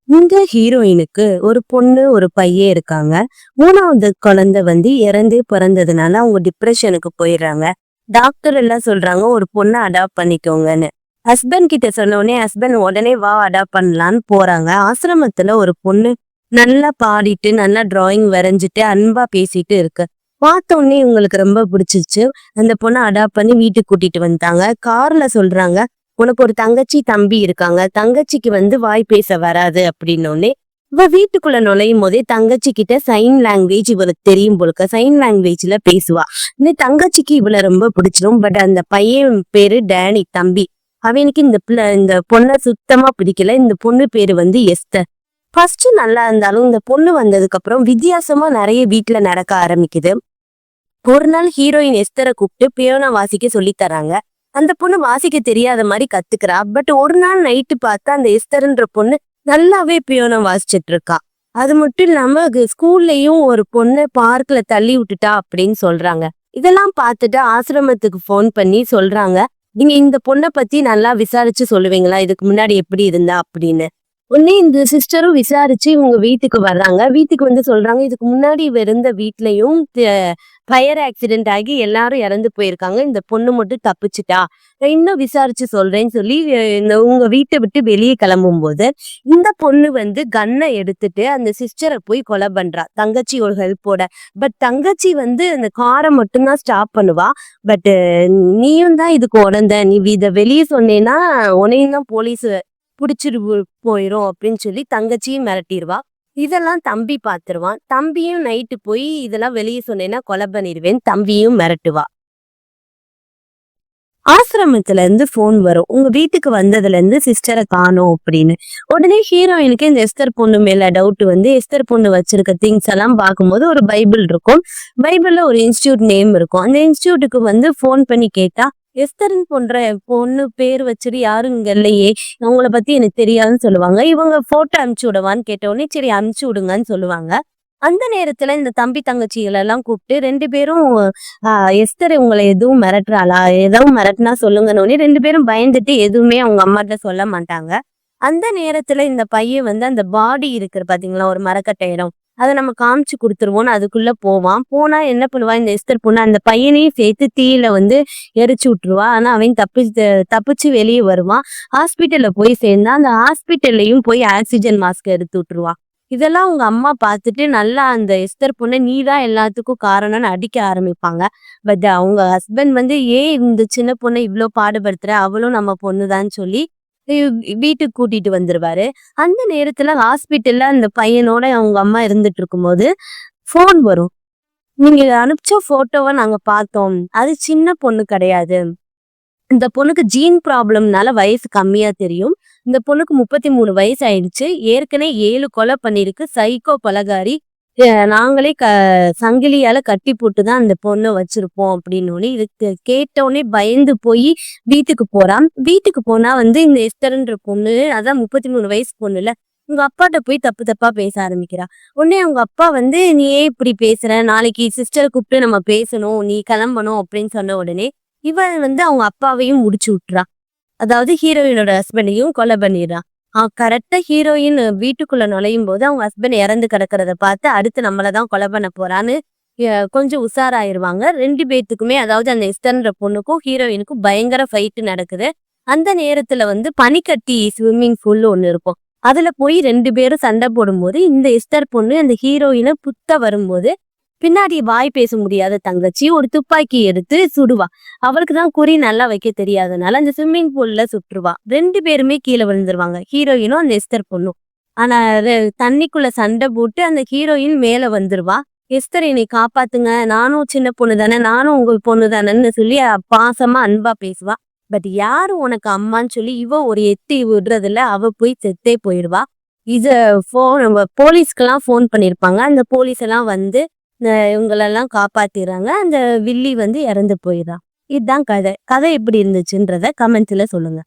இந்த ஹீரோயினுக்கு ஒரு பொண்ணு, ஒரு பையன் இருக்காங்க. 3வது குழந்தை இறந்தே பிறந்ததுனால அவங்க டிப்ரஷனுக்கு போயிடுறாங்க. டாக்டர் எல்லாம் சொல்றாங்க ஒரு பொண்ண அடாப்ட் பண்ணிக்கோங்கன்னு. ஹஸ்பண்ட் கிட்ட சொன்ன உடனே ஹஸ்பண்ட் உடனே வா அடாப்ட் பண்ணலான்னு போறாங்க. ஆசிரமத்துல ஒரு பொண்ணு நல்லா பாடிட்டு, நல்லா டிராயிங் வரைஞ்சிட்டு, அன்பா பேசிட்டு இருக்கு. பார்த்த உடனே இவங்களுக்கு ரொம்ப பிடிச்சிருச்சு. அந்த பொண்ணை அடாப்ட் பண்ணி வீட்டுக்கு கூட்டிட்டு வந்துட்டாங்க. கார்ல சொல்றாங்க, உனக்கு ஒரு தங்கச்சி தம்பி இருக்காங்க. தங்கச்சிக்கு வாய் பேச வராது அப்படின்னோடனே இவ வீட்டுக்குள்ள நுழையும் போதே தங்கச்சி கிட்ட சைன் லாங்குவேஜ் இவளுக்கு தெரியும் போலுக்க. சைன் லாங்குவேஜ்ல பேசுவா. இந்த தங்கச்சிக்கு இவள ரொம்ப பிடிச்சிரும். பட் அந்த பையன் பேரு டேனி, தம்பி. அவனுக்கு இந்த பொண்ணை சுத்தமா பிடிக்கல. இந்த பொண்ணு பேரு எஸ்தர். ஃபர்ஸ்ட் நல்லா இருந்தாலும் இந்த பொண்ணு வந்ததுக்கு அப்புறம் வித்தியாசமா நிறைய வீட்டுல நடக்க ஆரம்பிக்குது. ஒரு நாள் ஹீரோயின் எஸ்தரை கூப்பிட்டு பியோனா வாசிக்க சொல்லி தராங்க. அந்த பொண்ணு வாசிக்க தெரியாத மாதிரி கத்துக்கிறா. பட் ஒரு நாள் நைட்டு பார்த்தா அந்த எஸ்தர்ன்ற பொண்ணு நல்லாவே பியோனா வாசிச்சுட்டு இருக்கா. அது மட்டும் இல்லாம ஸ்கூல்லயும் ஒரு பொண்ணு பார்க்ல தள்ளி விட்டுட்டா அப்படின்னு சொல்றாங்க. இதெல்லாம் பார்த்துட்டு ஆசிரமத்துக்கு போன் பண்ணி சொல்றாங்க, நீங்க இந்த பொண்ணை பத்தி நல்லா விசாரிச்சு சொல்லுவீங்களா, இதுக்கு முன்னாடி எப்படி இருந்தா அப்படின்னு. உடனே இந்த சிஸ்டரும் விசாரிச்சு இவங்க வீட்டுக்கு வர்றாங்க. வீட்டுக்கு சொல்றாங்க, இதுக்கு முன்னாடி இவ இருந்த வீட்லயும் ஃபயர் ஆக்சிடென்ட் ஆகி எல்லாரும் இறந்து போயிருக்காங்க. இந்த பொண்ணு மட்டும் தப்பிச்சுட்டா. நான் இன்னும் விசாரிச்சு சொல்றேன்னு சொல்லி இந்த உங்க வீட்டை விட்டு வெளியே கிளம்பும் போது இந்த பொண்ணு கன்னை எடுத்துட்டு அந்த சிஸ்டரை போய் கொலை பண்றா, தங்கச்சி ஒரு ஹெல்ப்போட. பட் தங்கச்சி அந்த காரை மட்டும்தான் ஸ்டாப் பண்ணுவா. பட் நீயும் தான் இதுக்கு உடந்த, நீ இதை வெளியே சொன்னேன்னா உன்னையும் தான் போலீஸ் புடிச்சிட்டு போயிரும் அப்படின்னு சொல்லி தங்கச்சியும் மிரட்டிடுவா. இதெல்லாம் தம்பி பாத்துருவான். தம்பியும் நைட்டு போய் இதெல்லாம் வெளியே சொன்னேன்னா கொலை பண்ணிடுவேன் தம்பியும் மிரட்டுவா. ஆசிரமத்துல இருந்து போன் வரும், உங்க வீட்டுக்கு வந்ததுல இருந்து சிஸ்டரை காணோம் அப்படின்னு. உடனே ஹீரோயினுக்கு இந்த எஸ்தர் பொண்ணு மேல டவுட் எஸ்தர் பொண்ணு வச்சிருக்க திங்ஸ் எல்லாம் பார்க்கும்போது ஒரு பைபிள் இருக்கும். பைபிள்ல ஒரு இன்ஸ்டியூட் நேம் இருக்கும். அந்த இன்ஸ்டியூட்டுக்கு போன் பண்ணி கேட்டா, எஸ்தர்ன்னு போன்ற பொண்ணு பேர் வச்சுட்டு யாரும் இங்க இல்லையே, அவங்கள பத்தி எனக்கு தெரியாதுன்னு சொல்லுவாங்க. இவங்க போட்டோ அனுப்பிச்சு விடவான்னு கேட்ட உடனே சரி அனுப்பிச்சு விடுங்கன்னு சொல்லுவாங்க. அந்த நேரத்துல இந்த தம்பி தங்கச்சிகளை எல்லாம் கூப்பிட்டு 2 பேரும் எஸ்தர் உங்களை எதுவும் மிரட்டுறாளா, எதுவும் மிரட்டுனா சொல்லுங்கன்னு 2 பேரும் பயந்துட்டு எதுவுமே அவங்க அம்மாட்ட சொல்ல மாட்டாங்க. அந்த நேரத்துல இந்த பையன் அந்த பாடி இருக்கிற பாத்தீங்களா ஒரு மரக்கட்டை இடம், அதை நம்ம காமிச்சு கொடுத்துருவோம்னு அதுக்குள்ள போவான். போனா என்ன பண்ணுவா, இந்த எஸ்தர் பொண்ணு அந்த பையனையும் சேர்த்து தீயில எரிச்சு விட்டுருவா. ஆனா அவன் தப்பிச்சு வெளியே வருவான். ஹாஸ்பிட்டல்ல போய் சேர்ந்தா அந்த ஹாஸ்பிட்டல்லையும் போய் ஆக்சிஜன் மாஸ்க் எடுத்து விட்டுருவா. இதெல்லாம் உங்க அம்மா பார்த்துட்டு நல்லா அந்த எஸ்தர் பொண்ணை நீதான் எல்லாத்துக்கும் காரணம்னு அடிக்க ஆரம்பிப்பாங்க. பட் அவங்க ஹஸ்பண்ட் ஏன் இந்த சின்ன பொண்ணை இவ்வளோ பாடுபடுத்துற, அவளும் நம்ம பொண்ணுதான்னு சொல்லி வீட்டுக்கு கூட்டிட்டு வந்துருவாரு. அந்த நேரத்துல ஹாஸ்பிட்டல்ல அந்த பையனோட அவங்க அம்மா இருந்துட்டு இருக்கும்போது போன் வரும், நீங்க அனுப்பிச்ச போட்டோவை நாங்க பார்த்தோம், அது சின்ன பொண்ணு கிடையாது, இந்த பொண்ணுக்கு ஜீன் ப்ராப்ளம்னால வயசு கம்மியா தெரியும், இந்த பொண்ணுக்கு 33 வயசு ஆயிடுச்சு, ஏற்கனவே 7 கொலை பண்ணிருக்கு, சைக்கோ பலகாரி, நாங்களே சங்கிலியால கட்டி போட்டுதான் அந்த பொண்ணை வச்சிருப்போம் அப்படின்னு. இதுக்கு கேட்டவுடனே பயந்து போய் வீட்டுக்கு போறான். வீட்டுக்கு போனா இந்த எஸ்தர்ன்ற பொண்ணு, அதான் 33 வயசு பொண்ணுல, உங்க அப்பாட்ட போய் தப்பு தப்பா பேச ஆரம்பிக்கிறா. உடனே அவங்க அப்பா நீ ஏன் இப்படி பேசுற, நாளைக்கு சிஸ்டரை கூப்பிட்டு நம்ம பேசணும், நீ கிளம்பணும் அப்படின்னு சொன்ன உடனே இவன் அவங்க அப்பாவையும் முடிச்சு விட்டுறா. அதாவது ஹீரோயினோட ஹஸ்பண்டையும் கொலை பண்ணிடுறான். கரெக்டா ஹீரோயின் வீட்டுக்குள்ள நுழையும் போது அவங்க ஹஸ்பண்ட் இறந்து கிடக்கிறத பார்த்து அடுத்து நம்மளதான் கொலை பண்ண போறான்னு கொஞ்சம் உஷாராயிருவாங்க. 2 பேத்துக்குமே, அதாவது அந்த எஸ்தர்ன்ற பொண்ணுக்கும் ஹீரோயினுக்கும் பயங்கர ஃபைட் நடக்குது. அந்த நேரத்துல பனிக்கட்டி ஸ்விம்மிங் பூல் ஒண்ணு இருக்கும். அதுல போய் 2 பேரும் சண்டை போடும்போது இந்த எஸ்தர் பொண்ணு அந்த ஹீரோயினை புத்த வரும்போது பின்னாடி வாய் பேச முடியாத தங்கச்சி ஒரு துப்பாக்கி எடுத்து சுடுவா. அவளுக்கு தான் குறி நல்லா வைக்க தெரியாதனால அந்த ஸ்விம்மிங் பூல்ல சுட்டுருவா. 2 பேருமே கீழே விழுந்துருவாங்க, ஹீரோயினும் அந்த எஸ்தர் பொண்ணும். ஆனா தண்ணிக்குள்ள சண்டை போட்டு அந்த ஹீரோயின் மேல வந்துருவா. எஸ்தர் என்னை காப்பாத்துங்க, நானும் சின்ன பொண்ணு தானே, நானும் உங்க பொண்ணு தானேன்னு சொல்லி பாசமா அன்பா பேசுவா. பட் யாரு உனக்கு அம்மான்னு சொல்லி இவ ஒரு எட்டி விடுறதுல அவ போய் செத்தே போயிடுவா. இத போலீஸ்க்கெல்லாம் போன் பண்ணிருப்பாங்க. அந்த போலீஸ் எல்லாம் இவங்களெல்லாம் காப்பாத்திடுறாங்க. அந்த வில்லி இறந்து போயிடுறான். இதுதான் கதை. கதை எப்படி இருந்துச்சுன்றத கமெண்ட்ல சொல்லுங்க.